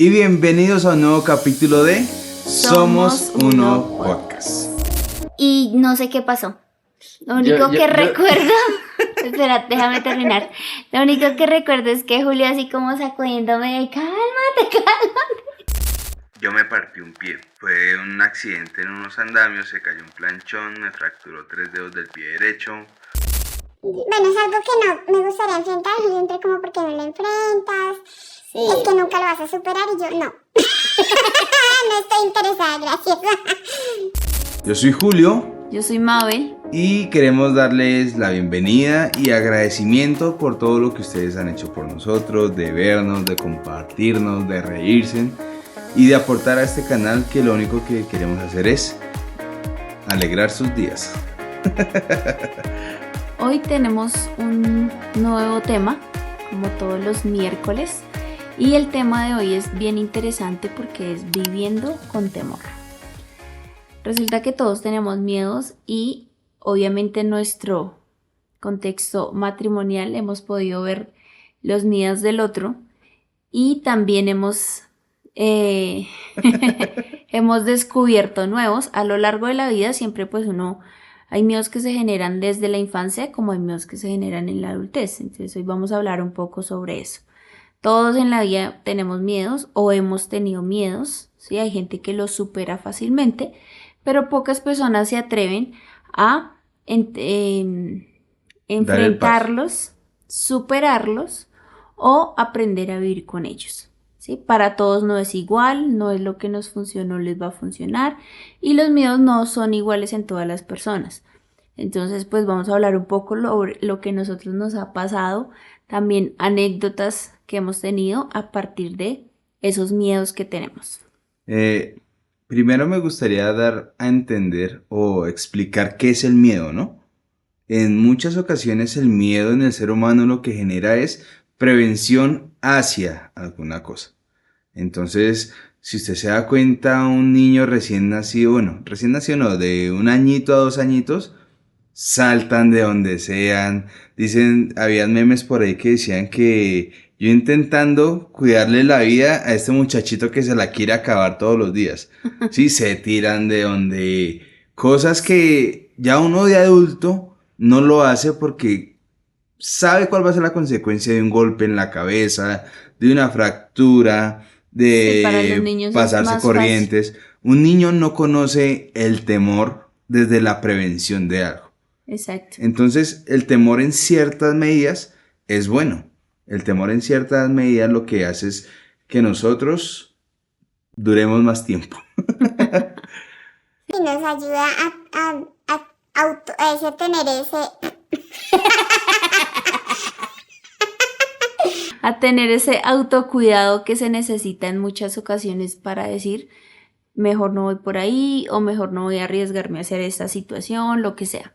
Y bienvenidos a un nuevo capítulo de Somos Uno Podcast. Y no sé qué pasó. Lo único que recuerdo... Espera, déjame terminar. Lo único que recuerdo es que Julio así como sacudiéndome de cálmate. Yo me partí un pie. Fue un accidente en unos andamios, se cayó un planchón, me fracturó 3 dedos del pie derecho. Bueno, es algo que no me gustaría enfrentar, siempre como porque no lo enfrentas, sí. Es que nunca lo vas a superar y yo no. No estoy interesada, gracias. Yo soy Julio. Yo soy Mabel. Y queremos darles la bienvenida y agradecimiento por todo lo que ustedes han hecho por nosotros, de vernos, de compartirnos, de reírse y de aportar a este canal, que lo único que queremos hacer es alegrar sus días. Hoy tenemos un nuevo tema, como todos los miércoles, y el tema de hoy es bien interesante porque es viviendo con temor. Resulta que todos tenemos miedos y obviamente en nuestro contexto matrimonial hemos podido ver los miedos del otro y también hemos descubierto nuevos a lo largo de la vida. Siempre pues hay miedos que se generan desde la infancia como hay miedos que se generan en la adultez. Entonces hoy vamos a hablar un poco sobre eso. Todos en la vida tenemos miedos o hemos tenido miedos, ¿sí? Hay gente que los supera fácilmente, pero pocas personas se atreven a enfrentarlos, superarlos o aprender a vivir con ellos. ¿Sí? Para todos no es igual, no es lo que nos funcionó, les va a funcionar, y los miedos no son iguales en todas las personas. Entonces pues vamos a hablar un poco sobre lo que a nosotros nos ha pasado, también anécdotas que hemos tenido a partir de esos miedos que tenemos. Primero me gustaría dar a entender o explicar qué es el miedo, ¿no? En muchas ocasiones el miedo en el ser humano lo que genera es prevención hacia alguna cosa. Entonces, si usted se da cuenta, un niño recién nacido no, de 1 añito a 2 añitos, saltan de donde sean. Dicen, habían memes por ahí que decían que yo intentando cuidarle la vida a este muchachito que se la quiere acabar todos los días. Sí, se tiran de donde... Cosas que ya uno de adulto no lo hace porque sabe cuál va a ser la consecuencia de un golpe en la cabeza, de una fractura, de pasarse corrientes. Fácil. Un niño no conoce el temor desde la prevención de algo. Exacto. Entonces, el temor en ciertas medidas es bueno. El temor en ciertas medidas lo que hace es que nosotros duremos más tiempo. Y nos ayuda a tener ese... a tener ese autocuidado que se necesita en muchas ocasiones para decir, mejor no voy por ahí o mejor no voy a arriesgarme a hacer esta situación, lo que sea.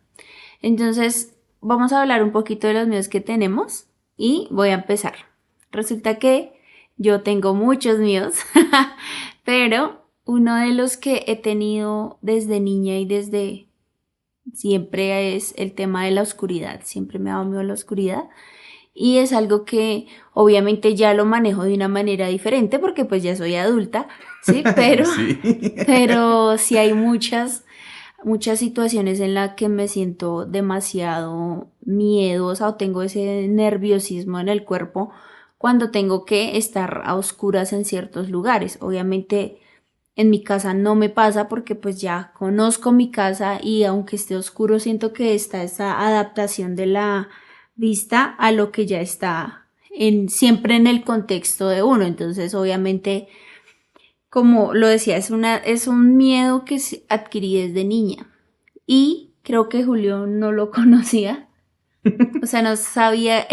Entonces, vamos a hablar un poquito de los miedos que tenemos y voy a empezar. Resulta que yo tengo muchos miedos, pero uno de los que he tenido desde niña y desde siempre es el tema de la oscuridad. Siempre me ha dado miedo la oscuridad y es algo que obviamente ya lo manejo de una manera diferente porque pues ya soy adulta, ¿sí? Pero sí, pero sí hay muchas situaciones en las que me siento demasiado miedosa o tengo ese nerviosismo en el cuerpo cuando tengo que estar a oscuras en ciertos lugares. Obviamente en mi casa no me pasa porque pues ya conozco mi casa y aunque esté oscuro siento que está esa adaptación de la vista a lo que ya está siempre en el contexto de uno. Entonces obviamente, como lo decía, es un miedo que adquirí desde niña y creo que Julio no lo conocía, o sea, no sabía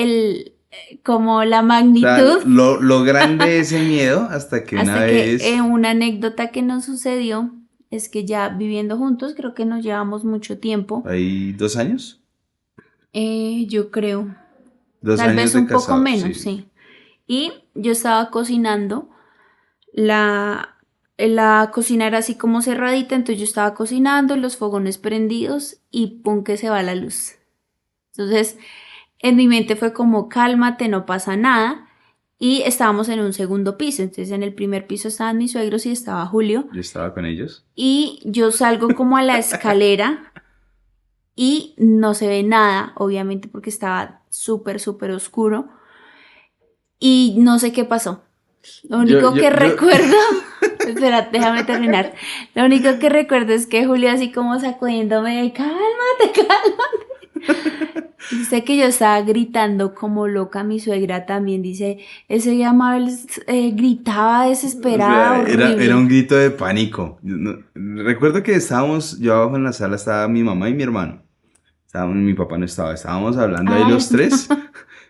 como la magnitud. O sea, lo grande de ese miedo hasta que una vez... una anécdota que nos sucedió es que ya viviendo juntos, creo que nos llevamos mucho tiempo. ¿Hay 2 años? Yo creo. 2 tal años vez de un poco casado, menos, sí. Y yo estaba cocinando, la cocina era así como cerradita, entonces yo estaba cocinando, los fogones prendidos y pum que se va la luz. Entonces en mi mente fue como cálmate, no pasa nada y estábamos en un segundo piso. Entonces en el primer piso estaban mis suegros y estaba Julio. Yo estaba con ellos. Y yo salgo como a la escalera y no se ve nada, obviamente porque estaba súper, súper oscuro. Y no sé qué pasó. Lo único que recuerdo... Espera, déjame terminar. Lo único que recuerdo es que Julio así como sacudiéndome de cálmate, cálmate. Dice que yo estaba gritando como loca. Mi suegra también dice, ese día Mabel gritaba desesperada, O sea, horrible. era un grito de pánico. Recuerdo que estábamos, yo abajo en la sala estaba mi mamá y mi hermano. Mi papá no estaba, estábamos hablando ahí los tres.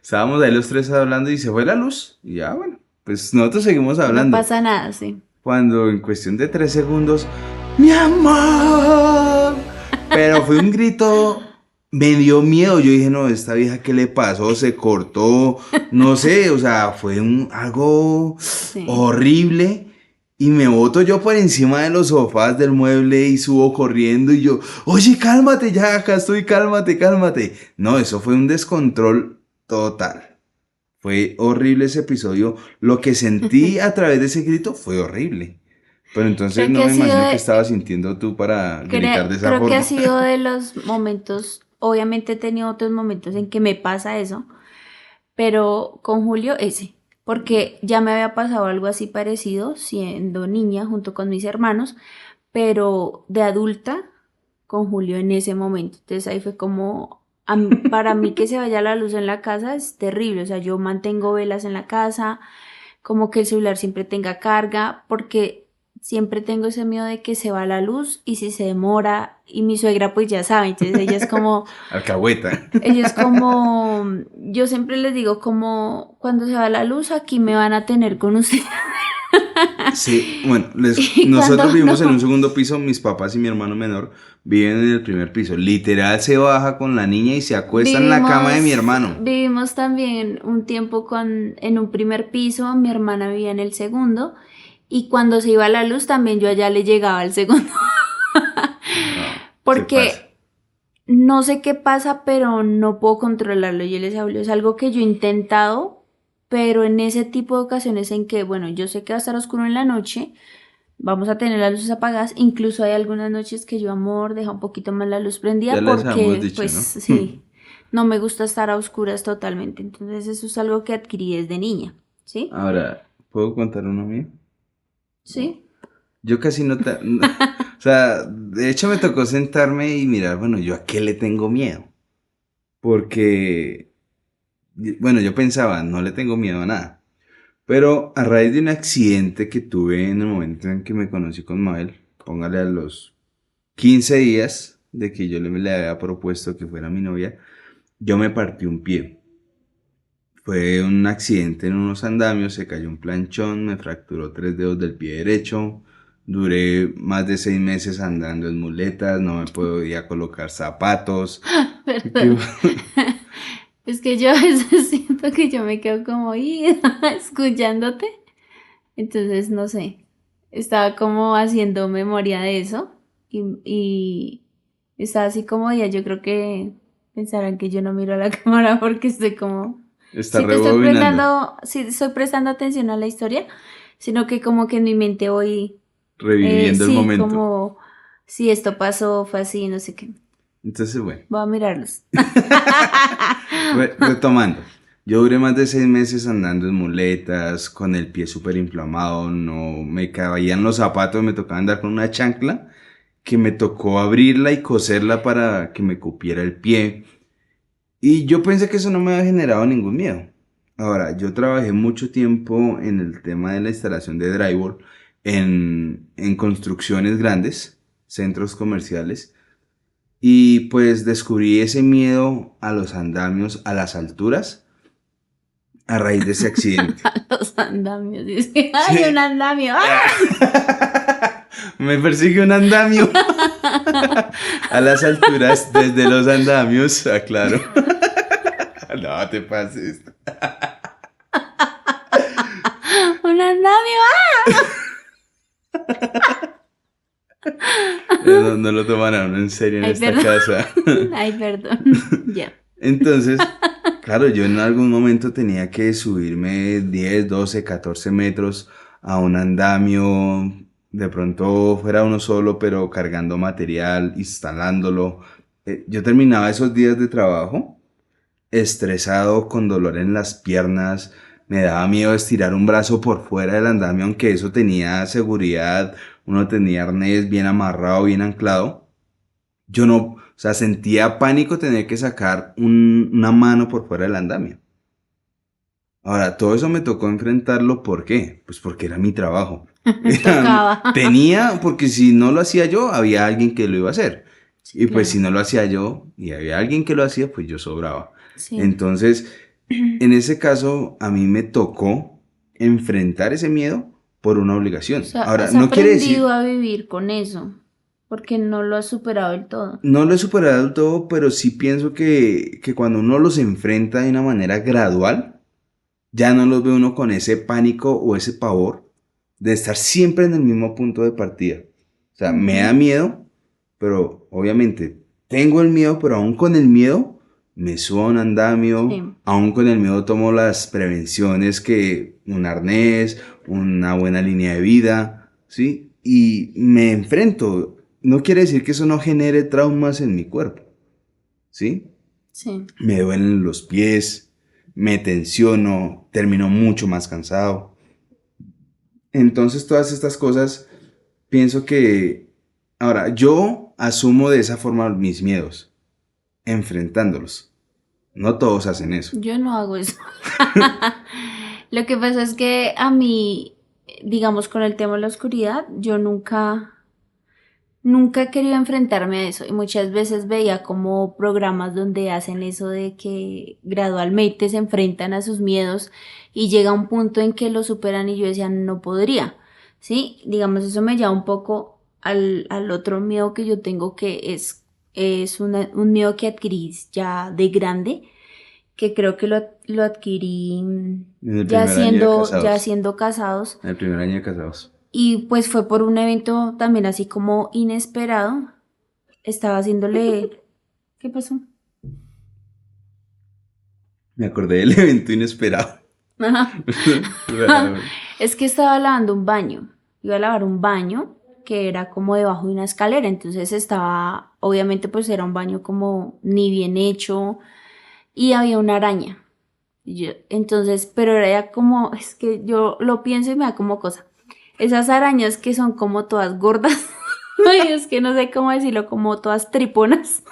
Estábamos ahí los tres hablando y se fue la luz. Y ya, bueno, pues nosotros seguimos hablando. No pasa nada, sí. Cuando en cuestión de 3 segundos, ¡mi amor! Pero fue un grito, me dio miedo. Yo dije, no, esta vieja, ¿qué le pasó? Se cortó, no sé, o sea, fue algo horrible. Y me boto yo por encima de los sofás del mueble y subo corriendo y yo, oye, cálmate ya, acá estoy, cálmate, cálmate. No, eso fue un descontrol total. Fue horrible ese episodio. Lo que sentí a través de ese grito fue horrible. Pero entonces no me imagino qué estabas sintiendo tú para gritar de esa forma. Creo que ha sido de los momentos, obviamente he tenido otros momentos en que me pasa eso, pero con Julio ese, porque ya me había pasado algo así parecido siendo niña junto con mis hermanos, pero de adulta con Julio en ese momento. Entonces ahí fue como... para mí que se vaya la luz en la casa es terrible, o sea, yo mantengo velas en la casa, como que el celular siempre tenga carga, porque siempre tengo ese miedo de que se va la luz y si se demora, y mi suegra pues ya sabe, entonces ella es como... Alcahueta. Ella es como, yo siempre les digo como, cuando se va la luz aquí me van a tener con usted. Sí, bueno, nosotros vivimos en un segundo piso, mis papás y mi hermano menor viven en el primer piso. Literal se baja con la niña y se acuesta en la cama de mi hermano. Vivimos también un tiempo en un primer piso, mi hermana vivía en el segundo y cuando se iba la luz también yo allá le llegaba al segundo. Porque no sé qué pasa, pero no puedo controlarlo. Yo les hablo, es algo que yo he intentado, pero en ese tipo de ocasiones en que, bueno, yo sé que va a estar oscuro en la noche, vamos a tener las luces apagadas, incluso hay algunas noches que yo, amor, deja un poquito más la luz prendida porque, dicho, pues, ¿no? Sí, no me gusta estar a oscuras totalmente, entonces eso es algo que adquirí desde niña, ¿sí? Ahora, ¿puedo contar uno mío? Sí. Yo casi no, o sea, de hecho me tocó sentarme y mirar, bueno, ¿yo a qué le tengo miedo? Porque... Bueno, yo pensaba, no le tengo miedo a nada. Pero a raíz de un accidente que tuve en el momento en que me conocí con Mabel, póngale a los 15 días de que yo le había propuesto que fuera mi novia, yo me partí un pie. Fue un accidente en unos andamios, se cayó un planchón, me fracturó 3 dedos del pie derecho. Duré más de 6 meses andando en muletas, no me podía colocar zapatos. Perdón. Es que yo a veces siento que yo me quedo como escuchándote. Entonces, no sé. Estaba como haciendo memoria de eso. Y estaba así como ya. Yo creo que pensarán que yo no miro a la cámara porque estoy como... Está rebobinando. Sí, estoy prestando atención a la historia. Sino que como que en mi mente voy... reviviendo el momento. Como... Si esto pasó, fue así, no sé qué. Entonces, bueno. Voy a mirarlos. Retomando. Yo duré más de 6 meses andando en muletas, con el pie súper inflamado, no me cabían los zapatos, me tocaba andar con una chancla, que me tocó abrirla y coserla para que me cupiera el pie. Y yo pensé que eso no me había generado ningún miedo. Ahora, yo trabajé mucho tiempo en el tema de la instalación de drywall en construcciones grandes, centros comerciales. Y pues descubrí ese miedo a los andamios, a las alturas, a raíz de ese accidente. A los andamios, dice, ¡ay, sí. Un andamio! ¡Ah! Me persigue un andamio. A las alturas, desde los andamios, aclaro. No te pases. ¡Un andamio! ¡Ah! No lo toman a uno en serio en esta casa. Ay, perdón. Ya. Entonces, Claro, yo en algún momento tenía que subirme 10, 12, 14 metros a un andamio, de pronto fuera uno solo, pero cargando material, instalándolo. Yo terminaba esos días de trabajo estresado, con dolor en las piernas, me daba miedo estirar un brazo por fuera del andamio, aunque eso tenía seguridad, uno tenía arnés bien amarrado, bien anclado. Yo no, o sea, sentía pánico tener que sacar una mano por fuera del andamio. Ahora, todo eso me tocó enfrentarlo, ¿por qué? Pues porque era mi trabajo. Tocaba. Tenía, porque si no lo hacía yo, había alguien que lo iba a hacer. Sí, Y pues claro. si no lo hacía yo y había alguien que lo hacía, pues yo sobraba. Sí. Entonces, en ese caso, a mí me tocó enfrentar ese miedo por una O obligación. sea, Ahora, has no quiere aprendido decir, a vivir con eso, porque no lo has superado del todo. no lo he superado del todo, pero sí pienso que cuando uno los enfrenta de una manera gradual, ya no los ve uno con ese pánico o ese pavor de estar siempre en el mismo punto de partida. O sea, me da Ujú. miedo, pero obviamente tengo el miedo, pero aún con el miedo me subo a un andamio, Sí, aún con el miedo tomo las prevenciones que un arnés, una buena línea de vida, ¿sí? Y me enfrento. No quiere decir que eso no genere traumas en mi cuerpo, ¿sí? sí. Me duelen los pies, me tensiono, termino mucho más cansado. Entonces todas estas cosas pienso que ahora yo asumo de esa forma mis miedos, enfrentándolos. No todos hacen eso. Yo no hago eso. Lo que pasa es que a mí, digamos, con el tema de la oscuridad, yo nunca he querido enfrentarme a eso. Y muchas veces veía como programas donde hacen eso de que gradualmente se enfrentan a sus miedos y llega un punto en que lo superan y yo decía, no podría. ¿Sí? Digamos, eso me lleva un poco al otro miedo que yo tengo que es un miedo que adquirí ya de grande, que creo que lo adquirí En el primer año de ya casados. siendo casados. En el primer año de casados. Y pues fue por un evento también así como inesperado. Estaba haciéndole... ¿Qué pasó? Me acordé del evento inesperado. Ajá. Es que estaba lavando un baño. Iba a lavar un baño que era como debajo de una escalera. Entonces estaba, obviamente pues era un baño como ni bien hecho y había una araña. Entonces, pero era ya como, es que yo lo pienso y me da como cosa. Esas arañas que son como todas gordas. Ay, es que no sé cómo decirlo, como todas triponas.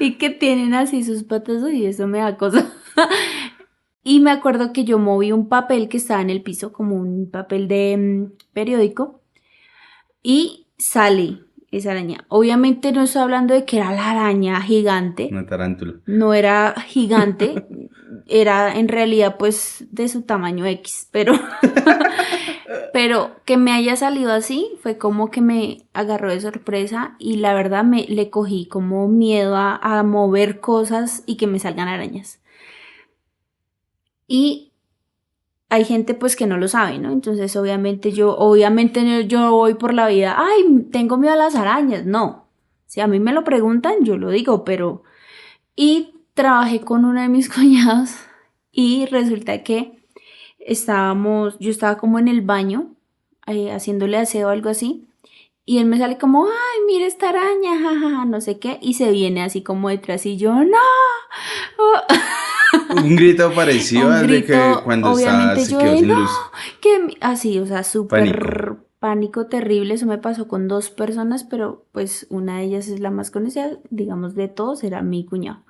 Y que tienen así sus patas y eso me da cosa. Y me acuerdo que yo moví un papel que estaba en el piso, como un papel de periódico, y sale esa araña. Obviamente no estoy hablando de que era la araña gigante, Una tarántula. no era gigante, era en realidad pues de su tamaño X, pero que me haya salido así fue como que me agarró de sorpresa y la verdad le cogí como miedo a mover cosas y que me salgan arañas. Y hay gente pues que no lo sabe, ¿no? Entonces obviamente yo voy por la vida, ay, tengo miedo a las arañas. No, si a mí me lo preguntan, yo lo digo, pero... Y trabajé con uno de mis cuñados y resulta que yo estaba como en el baño, haciéndole aseo o algo así, y él me sale como, ay, mira esta araña, jajaja, no sé qué, y se viene así como detrás y yo, no. Un grito parecido Un al de que grito, cuando obviamente se yo quedó de sin no, luz. así, o sea, Pánico. súper pánico terrible. Eso me pasó con dos personas, pero pues una de ellas es la más conocida, digamos, de todos, era mi cuñado.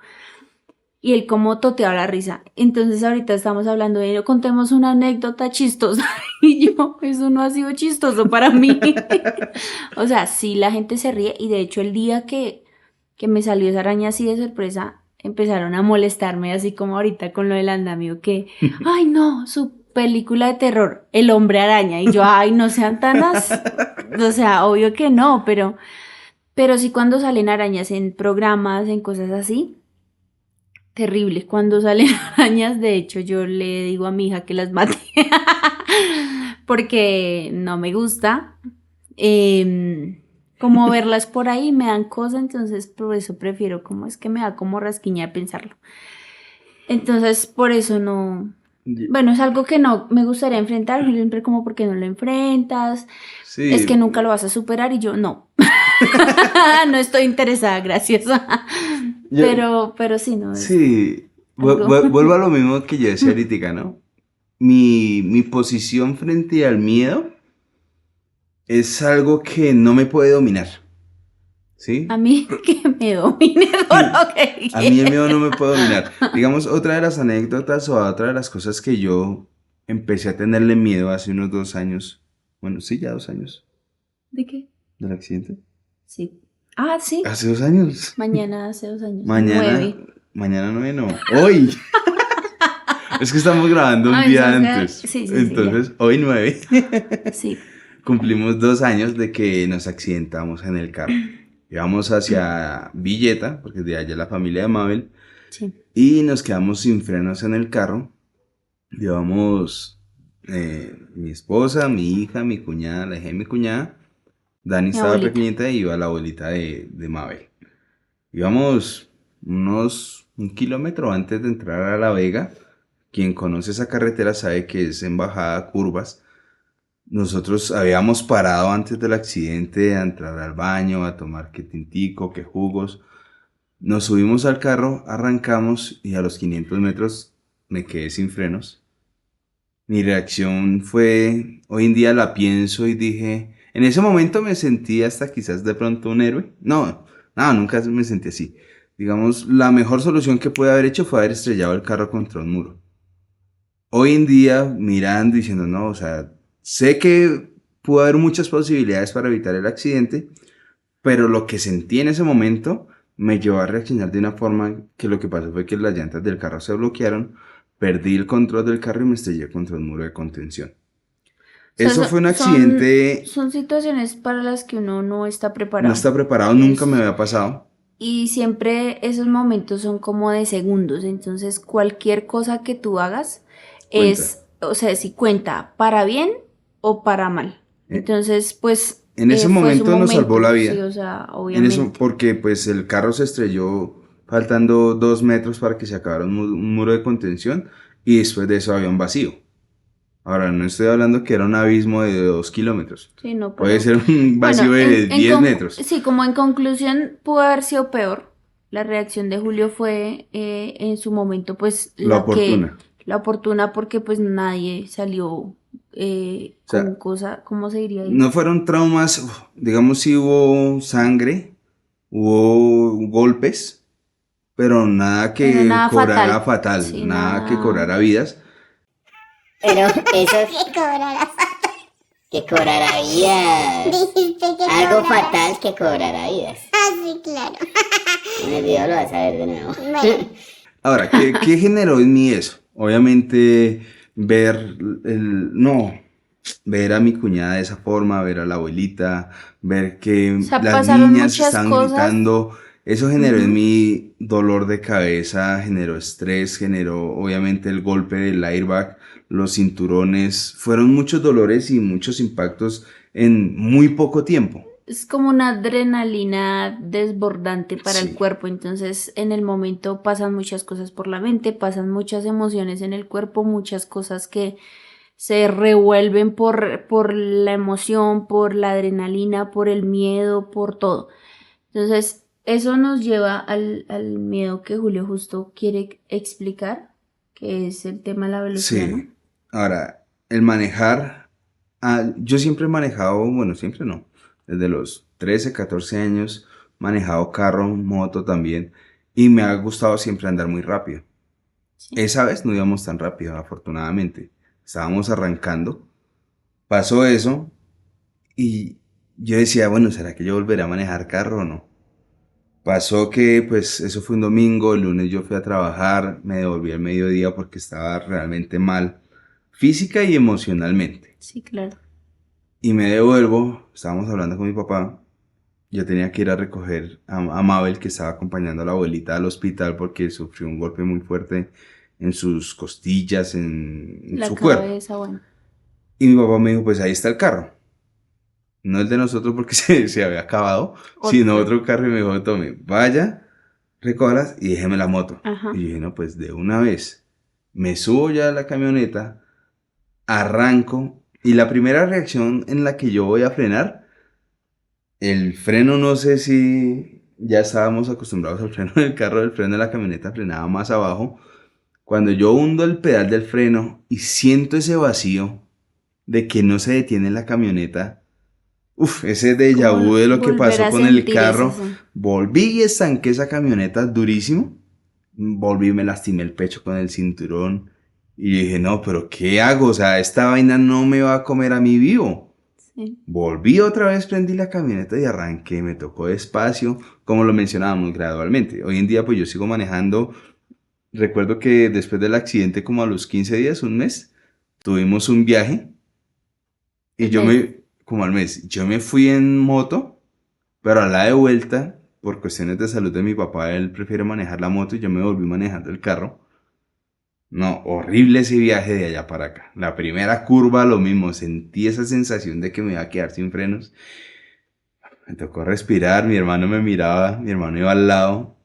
Y él como toteaba la risa. Entonces ahorita estamos hablando de ello, contemos una anécdota chistosa. Y yo, eso no ha sido chistoso para mí. O sea, sí, la gente se ríe. Y de hecho el día que me salió esa araña así de sorpresa, empezaron a molestarme así como ahorita con lo del andamio que, ay no, su película de terror, El Hombre Araña. Y yo, ay, no sean o sea, obvio que no, pero sí cuando salen arañas en programas, en cosas así, terrible. Cuando salen arañas, de hecho, yo le digo a mi hija que las mate. Porque no me gusta. como verlas por ahí me dan cosas, entonces por eso prefiero, como es que me da como rasquiña pensarlo. Entonces por eso no, bueno, es algo que no me gustaría enfrentar, siempre como porque no lo enfrentas, Sí, es que nunca lo vas a superar y yo no, no estoy interesada, gracias. Pero sí, no es sí, algo. vuelvo a lo mismo que yo decía ahorita, ¿no? Mi posición frente al miedo es algo que no me puede dominar, A ¿sí? mí que me domine todo lo que A mí el miedo quiera. no me puede dominar. Digamos, otra de las anécdotas o otra de las cosas que yo empecé a tenerle miedo hace unos 2 años, bueno, sí, ya 2 años ¿De qué? del accidente. Sí. Ah, sí. Hace 2 años. Mañana hace 2 años. Mañana, 9. mañana 9 no, hoy. Es que estamos grabando un Ay, día eso fue- antes. Sí, sí, sí, ya. Entonces, hoy 9. Sí. Cumplimos 2 años de que nos accidentamos en el carro. Íbamos hacia Villeta, porque de allá la familia de Mabel, Sí. y nos quedamos sin frenos en el carro. Llevamos mi esposa, mi hija, mi cuñada, la hija de mi cuñada. Dani Mi estaba abuelita. pequeñita y iba la abuelita de Mabel. Íbamos un kilómetro antes de entrar a La Vega. Quien conoce esa carretera sabe que es en bajada, curvas. Nosotros habíamos parado antes del accidente a entrar al baño, a tomar que tintico, que jugos. Nos subimos al carro, arrancamos y a los 500 metros me quedé sin frenos. Mi reacción fue, hoy en día la pienso y dije, en ese momento me sentí hasta quizás de pronto un héroe. No, no, nunca me sentí así. Digamos, la mejor solución que pude haber hecho fue haber estrellado el carro contra un muro. Hoy en día, mirando y diciendo, no, o sea, sé que pudo haber muchas posibilidades para evitar el accidente, pero lo que sentí en ese momento me llevó a reaccionar de una forma que lo que pasó fue que las llantas del carro se bloquearon, perdí el control del carro y me estrellé contra un muro de contención. O sea, Eso fue un accidente, son situaciones para las que uno no está no preparado. está preparado, nunca me había pasado. Y siempre esos momentos son como de segundos. Entonces, cualquier cosa que tú hagas Cuenta. o sea, si cuenta para bien o para mal. Entonces, pues, En ese fue su momento nos salvó la vida. Sí, o sea, En eso, obviamente. porque pues el carro se estrelló faltando 2 metros para que se acabara un muro de contención y después de eso había un vacío. Ahora, no estoy hablando que era un abismo de 2 kilómetros. Sí, no, Puede pero... ser un vacío Bueno, de 10 metros. sí, como en conclusión, pudo haber sido peor. La reacción de Julio fue en su momento, pues, La oportuna. la oportuna, porque pues nadie salió O sea, con cosa, ¿cómo se diría ahí? no fueron traumas, digamos, sí hubo sangre, hubo golpes, pero nada Pero que nada cobrara fatal. fatal, Sí, nada que nada. cobrara vidas. Pero eso ¿Qué cobrarás? que cobrará vidas. Dijiste que Algo cobrarás. fatal que cobrará vidas. Ah, sí, claro. En el video lo vas a ver de nuevo. Bueno, Ahora, ¿qué generó en mí eso? Obviamente, ver a mi cuñada de esa forma, ver a la abuelita, ver que O sea, las pasaron niñas muchas estaban cosas. gritando, eso generó en Ujú. mí dolor de cabeza, generó estrés, generó obviamente el golpe del airbag, los cinturones, fueron muchos dolores y muchos impactos en muy poco tiempo. Es como una adrenalina desbordante para el Sí. cuerpo, entonces en el momento pasan muchas cosas por la mente, pasan muchas emociones en el cuerpo, muchas cosas que se revuelven por la emoción, por la adrenalina, por el miedo, por todo. Entonces, eso nos lleva al miedo que Julio justo quiere explicar, que es el tema de la velocidad, ¿no? Sí. Ahora, el manejar, yo siempre he manejado, bueno, siempre no, desde los 13, 14 años, manejado carro, moto también, y me ha gustado siempre andar muy rápido. Sí. Esa vez no íbamos tan rápido, afortunadamente. Estábamos arrancando, pasó eso, y yo decía, bueno, ¿será que yo volveré a manejar carro o no? Pasó que, pues, eso fue un domingo, el lunes yo fui a trabajar, me devolví al mediodía porque estaba realmente mal, física y emocionalmente. Sí, claro. Y me devuelvo, estábamos hablando con mi papá, yo tenía que ir a recoger a Mabel, que estaba acompañando a la abuelita al hospital porque sufrió un golpe muy fuerte en sus costillas, en La su cuerpo. cabeza, bueno. Y mi papá me dijo, pues ahí está el carro. no el de nosotros porque se había acabado, sino otro carro y me dijo, tome, vaya, recójalas y déjeme la moto. Ajá. Y yo dije, no, pues de una vez, me subo ya a la camioneta, arranco y la primera reacción en la que yo voy a frenar, el freno no sé si ya estábamos acostumbrados al freno del carro, el freno de la camioneta frenaba más abajo. Cuando yo hundo el pedal del freno y siento ese vacío de que no se detiene la camioneta, ese déjà vu de lo que pasó con el carro, volví y estanqué esa camioneta durísimo, volví y me lastimé el pecho con el cinturón y dije, no, pero ¿qué hago? O sea, esta vaina no me va a comer a mí vivo. Sí. Volví otra vez, prendí la camioneta y arranqué, me tocó despacio, como lo mencionábamos gradualmente. Hoy en día pues yo sigo manejando. Recuerdo que después del accidente, como a los 15 días, un mes, tuvimos un viaje y como al mes, yo me fui en moto, pero a la de vuelta, por cuestiones de salud de mi papá, él prefiere manejar la moto y yo me volví manejando el carro. No, horrible ese viaje de allá para acá. La primera curva, lo mismo, sentí esa sensación de que me iba a quedar sin frenos. Me tocó respirar, mi hermano me miraba, mi hermano iba al lado.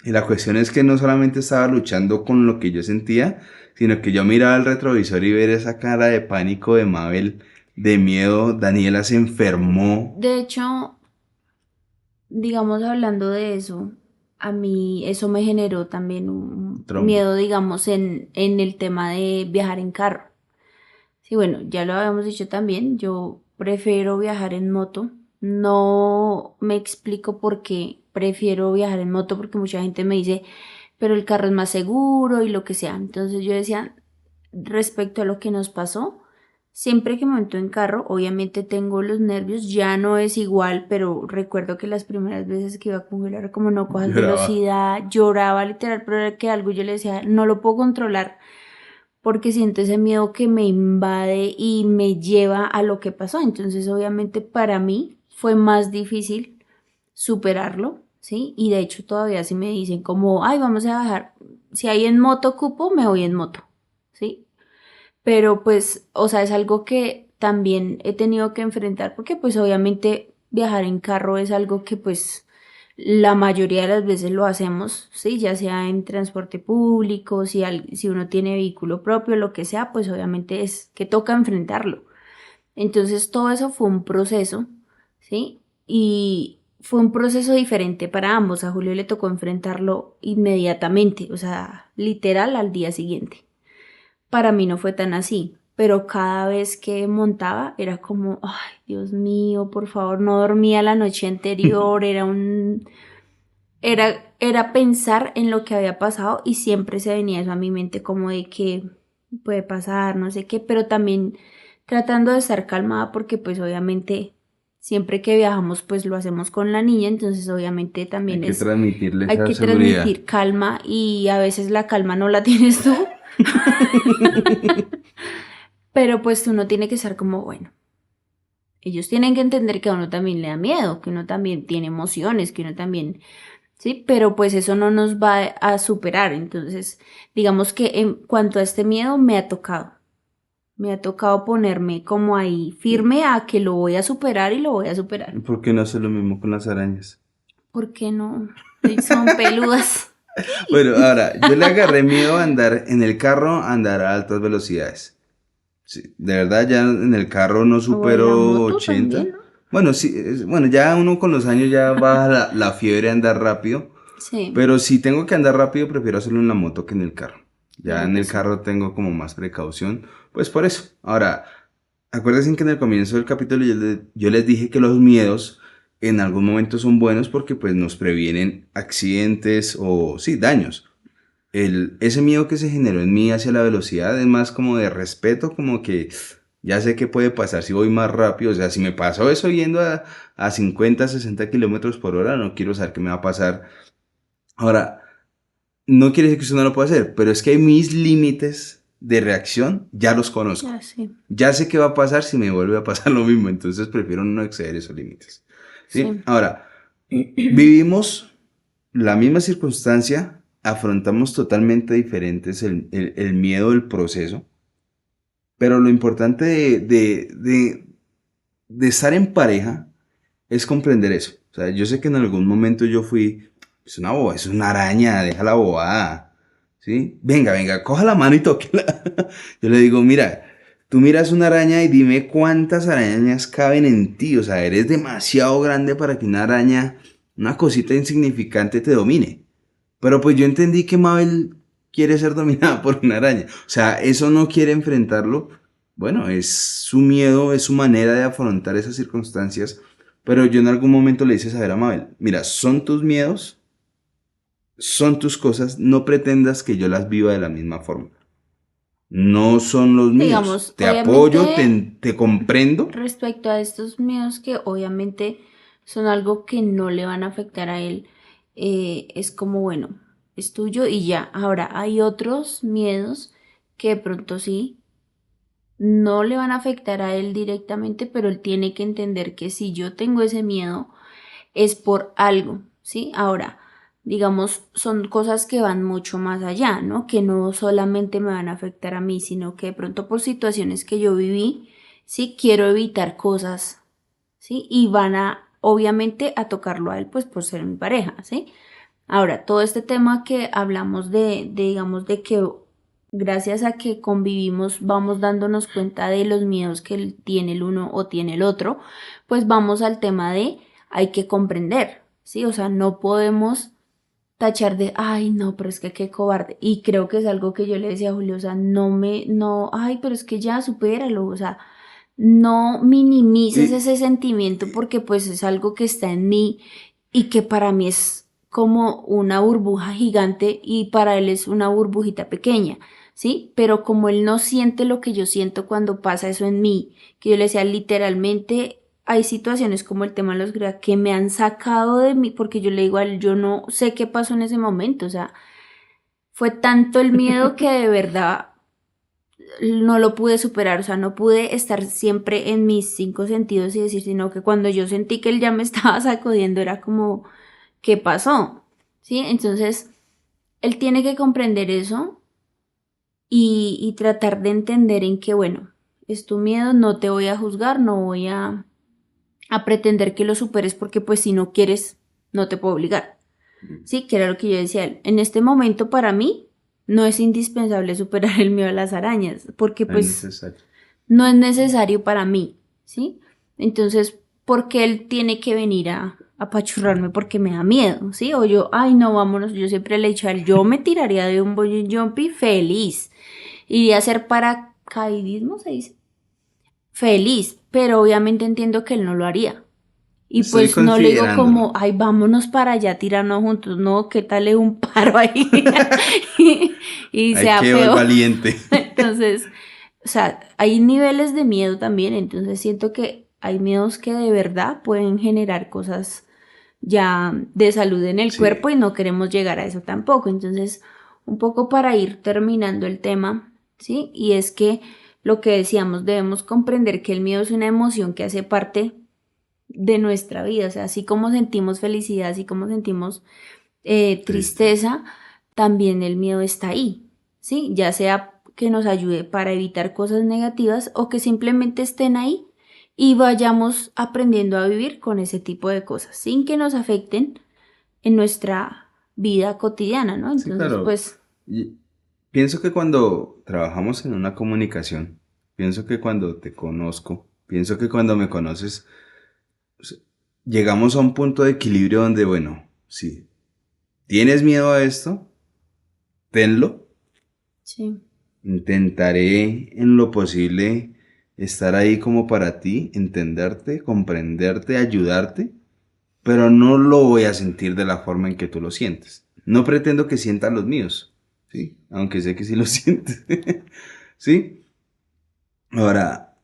Y la cuestión es que no solamente estaba luchando con lo que yo sentía, sino que yo miraba el retrovisor y ver esa cara de pánico de Mabel, de miedo. Daniela se enfermó. De hecho, digamos, hablando de eso, a mí eso me generó también un Trauma. miedo, digamos, en el tema de viajar en carro. Sí, bueno, ya lo habíamos dicho también, yo prefiero viajar en moto. No me explico por qué prefiero viajar en moto, porque mucha gente me dice, pero el carro es más seguro y lo que sea. Entonces yo decía, respecto a lo que nos pasó, siempre que monto en carro, obviamente tengo los nervios, ya no es igual, pero recuerdo que las primeras veces que iba a congelar, como no cojas velocidad, lloraba literal, pero era que algo yo le decía, no lo puedo controlar, porque siento ese miedo que me invade y me lleva a lo que pasó. Entonces, obviamente, para mí fue más difícil superarlo, ¿sí? Y de hecho, todavía sí me dicen como, ay, vamos a bajar. Si hay en moto cupo, me voy en moto, ¿sí? Pero pues, o sea, es algo que también he tenido que enfrentar porque pues obviamente viajar en carro es algo que pues la mayoría de las veces lo hacemos, ¿sí? Ya sea en transporte público, si uno tiene vehículo propio, lo que sea, pues obviamente es que toca enfrentarlo. Entonces todo eso fue un proceso, ¿sí? Y fue un proceso diferente para ambos. A Julio le tocó enfrentarlo inmediatamente, o sea, literal al día siguiente. Para mí no fue tan así, pero cada vez que montaba era como, ay, Dios mío, por favor, no dormía la noche anterior, era pensar en lo que había pasado y siempre se venía eso a mi mente como de que puede pasar, no sé qué, pero también tratando de estar calmada porque pues obviamente siempre que viajamos pues lo hacemos con la niña, entonces obviamente también hay que transmitirle esa seguridad. Transmitir calma y a veces la calma no la tienes tú. Pero pues uno tiene que ser como, bueno, ellos tienen que entender que a uno también le da miedo, que uno también tiene emociones, que uno también, sí, pero pues eso no nos va a superar. Entonces, digamos que en cuanto a este miedo me ha tocado ponerme como ahí firme a que lo voy a superar y lo voy a superar. ¿Por qué no hace lo mismo con las arañas? ¿Por qué no? Son peludas. Bueno, ahora, yo le agarré miedo a andar en el carro, a andar a altas velocidades. Sí, de verdad, ya en el carro no supero 80. También, ¿no? Bueno, sí, bueno, ya uno con los años ya baja la fiebre a andar rápido. Sí. Pero si tengo que andar rápido, prefiero hacerlo en la moto que en el carro. Ya en el carro tengo como más precaución. Pues por eso. Ahora, acuérdense que en el comienzo del capítulo yo les dije que los miedos en algún momento son buenos porque pues nos previenen accidentes o sí, daños. Ese miedo que se generó en mí hacia la velocidad es más como de respeto, como que ya sé qué puede pasar si voy más rápido. O sea, si me pasó eso yendo a 50, 60 kilómetros por hora, no quiero saber qué me va a pasar. Ahora, no quiere decir que usted no lo pueda hacer, pero es que mis límites de reacción ya los conozco. Ya sé qué va a pasar si me vuelve a pasar lo mismo, entonces prefiero no exceder esos límites. ¿Sí? Ahora, vivimos la misma circunstancia, afrontamos totalmente diferentes el miedo del proceso, pero lo importante de de estar en pareja es comprender eso. O sea, yo sé que en algún momento yo fui, es una boba, es una araña, deja la bobada, ¿sí? Venga, coja la mano y tóquela. Yo le digo, mira, tú miras una araña y dime cuántas arañas caben en ti. O sea, eres demasiado grande para que una araña, una cosita insignificante te domine. Pero pues yo entendí que Mabel quiere ser dominada por una araña. O sea, eso no quiere enfrentarlo. Bueno, es su miedo, es su manera de afrontar esas circunstancias. Pero yo en algún momento le hice saber a Mabel, mira, son tus miedos, son tus cosas, no pretendas que yo las viva de la misma forma. No son los míos. Digamos, Te apoyo, obviamente, te comprendo. respecto a estos miedos que obviamente son algo que no le van a afectar a él, es como, bueno, es tuyo y ya. Ahora, hay otros miedos que de pronto sí no le van a afectar a él directamente, pero él tiene que entender que si yo tengo ese miedo es por algo, ¿sí? Ahora, digamos, son cosas que van mucho más allá, ¿no? Que no solamente me van a afectar a mí, sino que de pronto por situaciones que yo viví, ¿sí? Quiero evitar cosas, ¿sí? Y van a, obviamente, a tocarlo a él, pues por ser mi pareja, ¿sí? Ahora, todo este tema que hablamos digamos, de que gracias a que convivimos vamos dándonos cuenta de los miedos que tiene el uno o tiene el otro, pues vamos al tema de hay que comprender, ¿sí? O sea, no podemos tachar de, ay, no, pero es que qué cobarde. Y creo que es algo que yo le decía a Julio, o sea, ay, pero es que ya supéralo, o sea, no minimices Y, ese sentimiento porque pues es algo que está en mí y que para mí es como una burbuja gigante y para él es una burbujita pequeña, ¿sí? Pero como él no siente lo que yo siento cuando pasa eso en mí, que yo le decía literalmente hay situaciones como el tema de los GREA que me han sacado de mí, porque yo le digo a él, yo no sé qué pasó en ese momento, o sea, fue tanto el miedo que de verdad no lo pude superar, o sea, no pude estar siempre en mis cinco sentidos y decir, sino que cuando yo sentí que él ya me estaba sacudiendo era como, ¿qué pasó? ¿Sí? Entonces, él tiene que comprender eso y tratar de entender en que, bueno, es tu miedo, no te voy a juzgar, no voy a pretender que lo superes porque pues si no quieres, no te puedo obligar. Sí, que era lo que yo decía. En este momento para mí no es indispensable superar el miedo a las arañas porque no es pues necesario. no es necesario para mí, ¿sí? Entonces, ¿por qué él tiene que venir a apachurrarme porque me da miedo, ¿sí? O yo, ay no, vámonos, yo siempre le he dicho a él, yo me tiraría de un bungee jumpy feliz. Iría a hacer paracaidismo, se dice feliz, pero obviamente entiendo que él no lo haría. Y Estoy pues no le digo considerándolo. como, ay, vámonos para allá, tirarnos juntos, no, ¿qué tal es un paro ahí? y Hay sea que el feo. valiente. Entonces, o sea, hay niveles de miedo también, entonces siento que hay miedos que de verdad pueden generar cosas ya de salud en el Sí, cuerpo y no queremos llegar a eso tampoco. Entonces, un poco para ir terminando el tema, ¿sí? Y es que lo que decíamos, debemos comprender que el miedo es una emoción que hace parte de nuestra vida, o sea, así como sentimos felicidad, así como sentimos triste. tristeza, también el miedo está ahí, ¿sí? Ya sea que nos ayude para evitar cosas negativas o que simplemente estén ahí y vayamos aprendiendo a vivir con ese tipo de cosas sin que nos afecten en nuestra vida cotidiana, ¿no? Sí, Entonces, claro. pues, Y pienso que cuando trabajamos en una comunicación, pienso que cuando te conozco, pienso que cuando me conoces, pues, llegamos a un punto de equilibrio donde, bueno, si tienes miedo a esto, tenlo. sí, Intentaré en lo posible estar ahí como para ti, entenderte, comprenderte, ayudarte, pero no lo voy a sentir de la forma en que tú lo sientes. No pretendo que sientas los míos, ¿sí? Aunque sé que sí lo sientes, ¿sí? Ahora,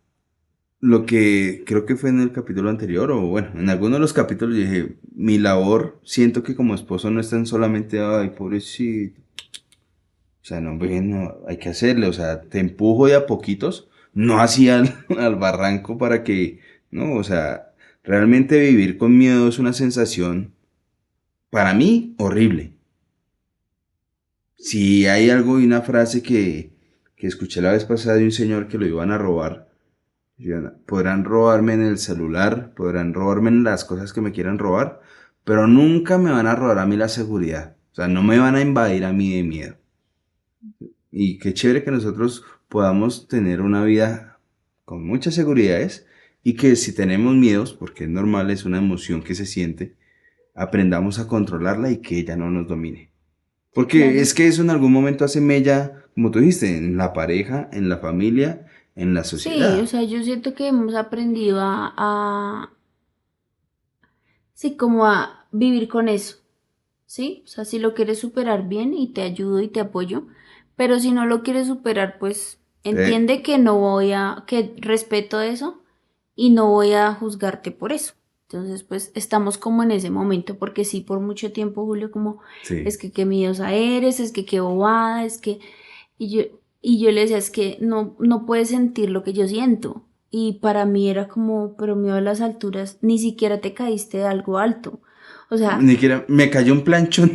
lo que creo que fue en el capítulo anterior, o bueno, en alguno de los capítulos yo dije, mi labor, siento que como esposo no es tan solamente, ay, pobrecito, o sea, no, no, hay que hacerle, o sea, te empujo de a poquitos, no así al barranco para que, no, o sea, realmente vivir con miedo es una sensación, para mí, horrible. Si hay algo y una frase que escuché la vez pasada de un señor que lo iban a robar, Podrán robarme en el celular, podrán robarme en las cosas que me quieran robar, pero nunca me van a robar a mí la seguridad. O sea, no me van a invadir a mí de miedo. Y qué chévere que nosotros podamos tener una vida con muchas seguridades y que si tenemos miedos, porque es normal, es una emoción que se siente, aprendamos a controlarla y que ella no nos domine. Porque Claro. es que eso en algún momento hace mella, como tú dijiste, en la pareja, en la familia, en la Sí, sociedad. o sea, yo siento que hemos aprendido sí, como a vivir con eso, ¿sí? O sea, si lo quieres superar bien y te ayudo y te apoyo, pero si no lo quieres superar, pues Te- entiende que no voy que respeto eso y no voy a juzgarte por eso. Entonces, pues estamos como en ese momento, porque sí, por mucho tiempo, Julio, como es sí. que qué miedosa eres, es que qué bobada, es que... Y yo, y yo le decía, es que no puedes sentir lo que yo siento. Y para mí era como, pero miedo a las alturas, ni siquiera te caíste de algo alto. O sea, Ni siquiera me cayó un planchón.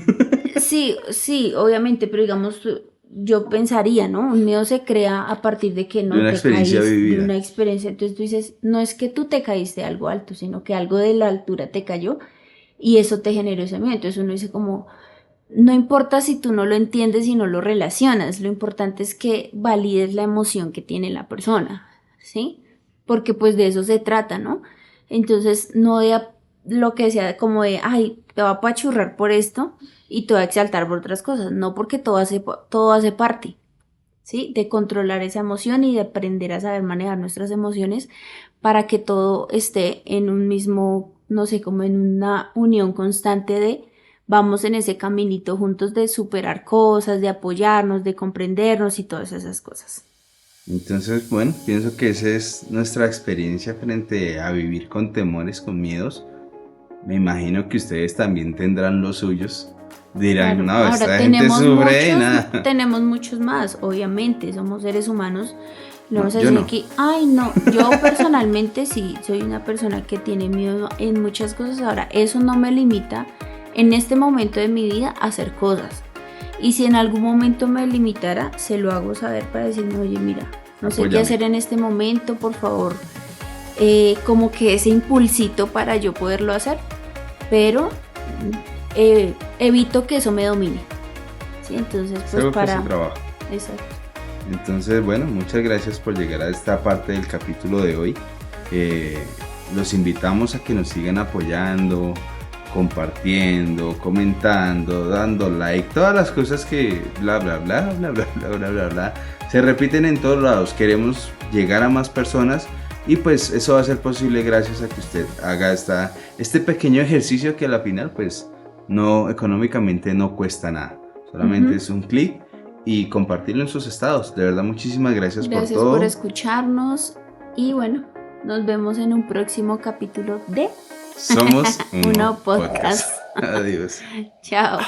sí, sí, obviamente, pero digamos, yo pensaría, ¿no? Un miedo se crea a partir de que De no una te experiencia caíste de una vivida. experiencia. Entonces tú dices, no es que tú te caíste de algo alto, sino que algo de la altura te cayó y eso te generó ese miedo. Entonces uno dice como, no importa si tú no lo entiendes y no lo relacionas, lo importante es que valides la emoción que tiene la persona, ¿sí? Porque pues de eso se trata, ¿no? Entonces, no de lo que sea como de, ay, te va a apachurrar por esto y te va a exaltar por otras cosas, no, porque todo hace parte, ¿sí? De controlar esa emoción y de aprender a saber manejar nuestras emociones para que todo esté en un mismo, no sé, como en una unión constante de vamos en ese caminito juntos de superar cosas, de apoyarnos, de comprendernos y todas esas cosas. Entonces, bueno, pienso que esa es nuestra experiencia frente a vivir con temores, con miedos. Me imagino que ustedes también tendrán los suyos. Dirán, Claro, no, ahora esta gente sufre de nada. tenemos muchos más, obviamente, somos seres humanos. No No, vamos a yo decir no. aquí, ay, no, yo personalmente sí soy una persona que tiene miedo en muchas cosas. Ahora, eso no me limita en este momento de mi vida a hacer cosas. Y si en algún momento me limitara, se lo hago saber para decirme, oye, mira, no sé qué Apóyame. hacer en este momento, por favor, como que ese impulsito para yo poderlo hacer, pero evito que eso me domine. ¿Sí? Entonces, Es pues algo que se para... trabaja. Exacto. Entonces, bueno, muchas gracias por llegar a esta parte del capítulo de hoy. Los invitamos a que nos sigan apoyando, compartiendo, comentando, dando like, todas las cosas que bla bla bla bla bla bla bla bla bla se repiten en todos lados. Queremos llegar a más personas y pues eso va a ser posible gracias a que usted haga este pequeño ejercicio que a la final pues no económicamente no cuesta nada. Solamente es un clic y compartirlo en sus estados. De verdad, muchísimas gracias por Gracias por todo. escucharnos y bueno, nos vemos en un próximo capítulo de Somos Uno Uno Podcast. Podcast. Adiós. Chao.